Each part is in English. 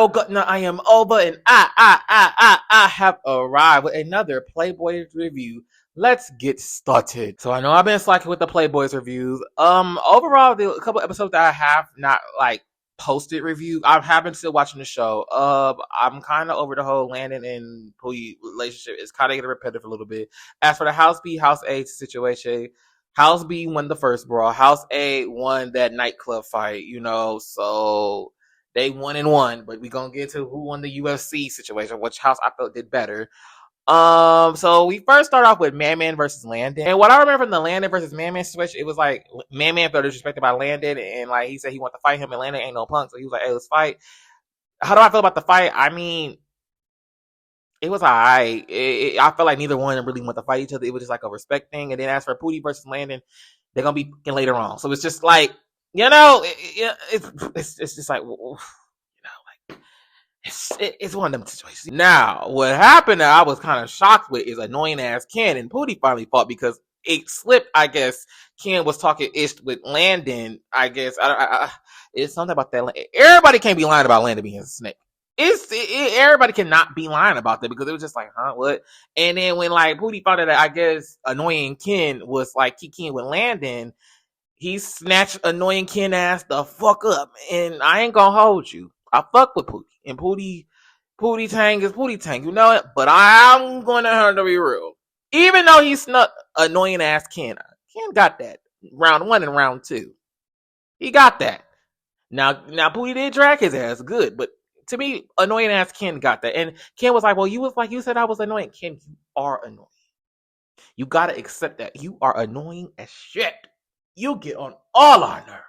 Gutner, I am over, and I have arrived with another Playboys review. Let's get started. So I know I've been slacking with the Playboys reviews. Overall, the couple episodes that I have not like posted review, I have been still watching the show. I'm kind of over the whole Landon and Pooey relationship. It's kind of getting repetitive a little bit. As for the House B, House A situation, House B won the first brawl. House A won that nightclub fight, so they 1-1, but we're gonna get to who won the UFC situation, which house I felt did better. So we first start off with Man versus Landon. And what I remember from the Landon versus Man situation, it was like Man felt disrespected by Landon, and like he said he wanted to fight him, and Landon ain't no punk, so he was like, hey, let's fight. How do I feel about the fight? I mean, it was alright. I felt like neither one of them really want to fight each other. It was just like a respect thing. And then as for Pootie versus Landon, they're gonna be later on. So it's just like, it's just like, it's one of them situations. Now, what happened that I was kind of shocked with is annoying ass Ken, and Pootie finally fought because it slipped. I guess Ken was talking ish with Landon. I guess it's something about that. Everybody can't be lying about Landon being a snake. Everybody cannot be lying about that, because it was just like, huh, what? And then when like Pootie found out that I guess annoying Ken was like kicking with Landon, he snatched annoying Ken ass the fuck up. And I ain't gonna hold you, I fuck with Pootie, and Pootie Tang is Pootie Tang, you know it. But I'm gonna have to be real. Even though he snuck annoying ass Ken got that round 1 and round 2. He got that. Now Pootie did drag his ass good, but to me, annoying ass Ken got that. And Ken was like, well, you said I was annoying. Ken, you are annoying. You gotta accept that. You are annoying as shit. You get on all our nerves.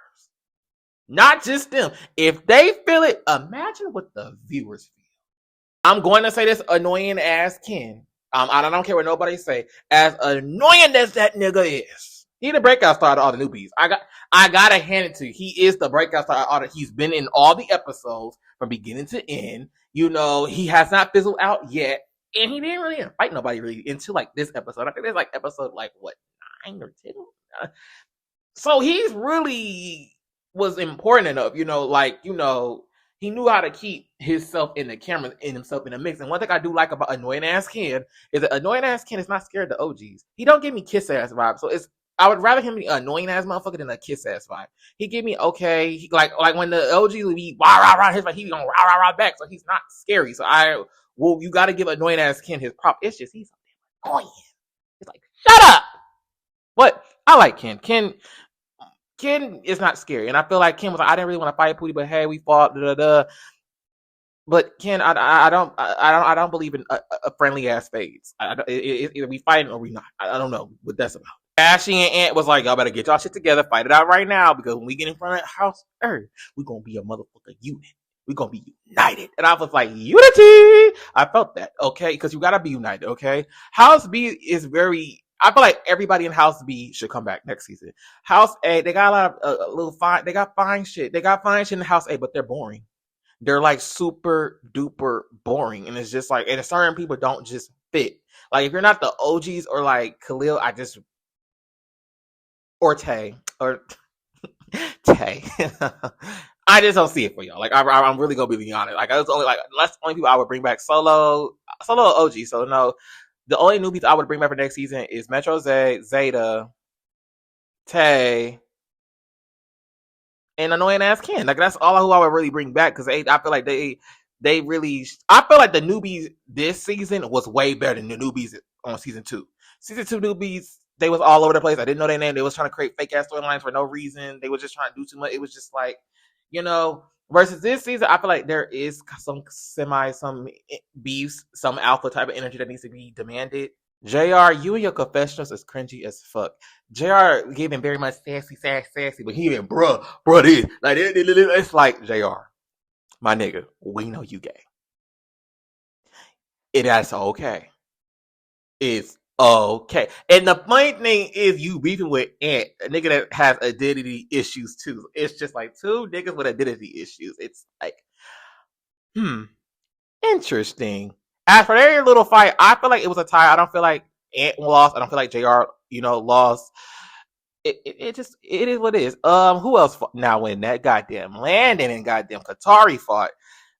Not just them. If they feel it, imagine what the viewers feel. I'm going to say this, annoying ass Ken. I don't care what nobody say. As annoying as that nigga is, he the breakout star of all the newbies. I gotta hand it to you. He is the breakout star of all the. He's been in all the episodes from beginning to end. He has not fizzled out yet, and he didn't really fight nobody really until like this episode. I think there's like episode like what 9 or 10. So he's really was important enough, he knew how to keep himself in the camera and himself in the mix. And one thing I do like about annoying ass Ken is that annoying ass Ken is not scared of the OGs. He don't give me kiss ass vibe. So I would rather him be annoying ass motherfucker than a kiss ass vibe. He give me okay. He, like when the OGs would be rah rah rah, he's like he gonna rah rah rah back. So he's not scary. So you got to give annoying ass Ken his prop. It's just he's annoying. He's like shut up. But I like Ken. Ken is not scary, and I feel like Ken was like, I didn't really want to fight Pootie, but hey, we fought. But Ken, I don't believe in a friendly ass phase. Either we fighting or we not. I don't know what that's about. Ashley and Ant was like, y'all better get y'all shit together, fight it out right now, because when we get in front of House Earth, we're gonna be a motherfucking unit. We're gonna be united. And I was like, unity. I felt that, okay, because you gotta be united, okay. House B is very. I feel like everybody in House B should come back next season. House A, they got a lot of little fine. They got fine shit. They got fine shit in House A, but they're boring. They're like super duper boring, and it's just like, and certain people don't just fit. Like if you're not the OGs or like Khalil, or Tay or Tay. I just don't see it for y'all. Like I'm really gonna be honest. Like that's the only people I would bring back. Solo OG. So no. The only newbies I would bring back for next season is Metro Zeta, Tay, and annoying ass Ken. Like that's all who I would really bring back, because I feel like they really. I feel like the newbies this season was way better than the newbies on season 2. Season 2 newbies, they was all over the place. I didn't know their name. They was trying to create fake ass storylines for no reason. They was just trying to do too much. It was just like, Versus this season, I feel like there is some beefs, some alpha type of energy that needs to be demanded. JR, you and your confessionals is cringy as fuck. JR gave him very much sassy, but he even bruh this. Like it's like JR, my nigga, we know you gay. That's okay. It's okay. And the funny thing is, you beefing with Ant, a nigga that has identity issues too. It's just like two niggas with identity issues. It's like, interesting. As for their little fight, I feel like it was a tie. I don't feel like Ant lost. I don't feel like JR, lost. It is what it is. Who else fought? Now when that goddamn Landon and goddamn Qatari fought,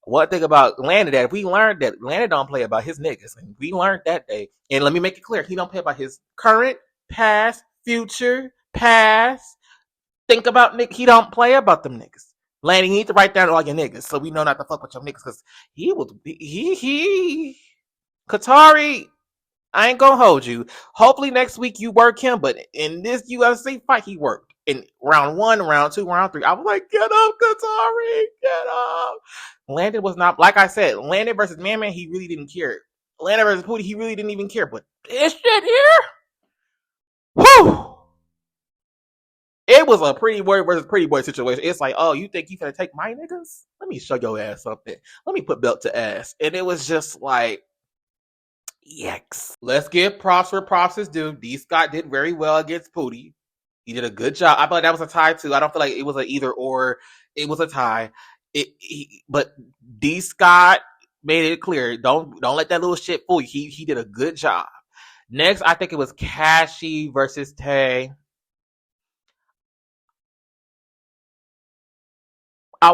One thing about Landon that we learned that Landon don't play about his niggas, and we learned that day. And let me make it clear, he don't play about his current, past, future, past. Think about Nick. He don't play about them niggas. Landon, you need to write down all your niggas so we know not to fuck with your niggas because he Qatari. I ain't gonna hold you. Hopefully next week you work him, but in this UFC fight, he worked. In round 1, round 2, round 3, I was like, get up, Qatari, get up. Landon was not, like I said, Landon versus Man, he really didn't care. Landon versus Pootie, he really didn't even care. But this shit here, whew. It was a pretty boy versus pretty boy situation. It's like, oh, you think you finna take my niggas? Let me show your ass something. Let me put belt to ass. And it was just like, yikes. Let's give props where props is due. D. Scott did very well against Pootie. He did a good job. I feel like that was a tie too. I don't feel like it was an either or. It was a tie. But D. Scott made it clear. Don't let that little shit fool you. He did a good job. Next, I think it was Cashy versus Tay. I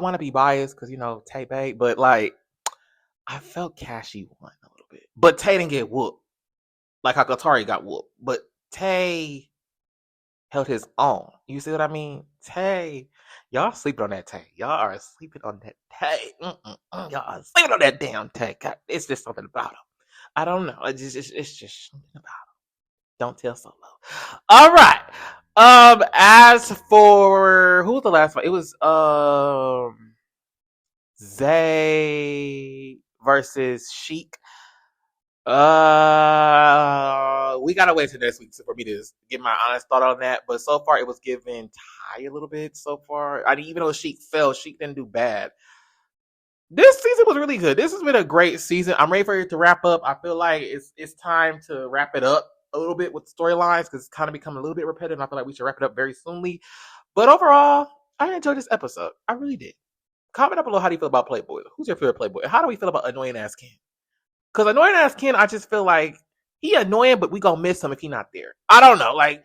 want to be biased because, Tay Bay, but like, I felt Cashy won a little bit. But Tay didn't get whooped. Like how Qatari got whooped. But Tay held his own. You see what I mean? Tay, y'all sleeping on that Tay. Y'all are sleeping on that Tay. Y'all are sleeping on that damn Tay. God, it's just something about him. I don't know. It's just something about him. Don't tell Solo. All right. As for who was the last one? It was Zay versus Sheik. We gotta wait till next week for me to get my honest thought on that. But so far, it was giving Ty a little bit. So far, even though Sheik fell, Sheik didn't do bad. This season was really good. This has been a great season. I'm ready for it to wrap up. I feel like it's time to wrap it up a little bit with storylines because it's kind of becoming a little bit repetitive. I feel like we should wrap it up very soonly. But overall, I enjoyed this episode. I really did. Comment up below how do you feel about Playboy? Who's your favorite Playboy? How do we feel about annoying ass Ken? Because annoying ass Ken, I just feel like he annoying, but we gonna miss him if he not there. I don't know. Like,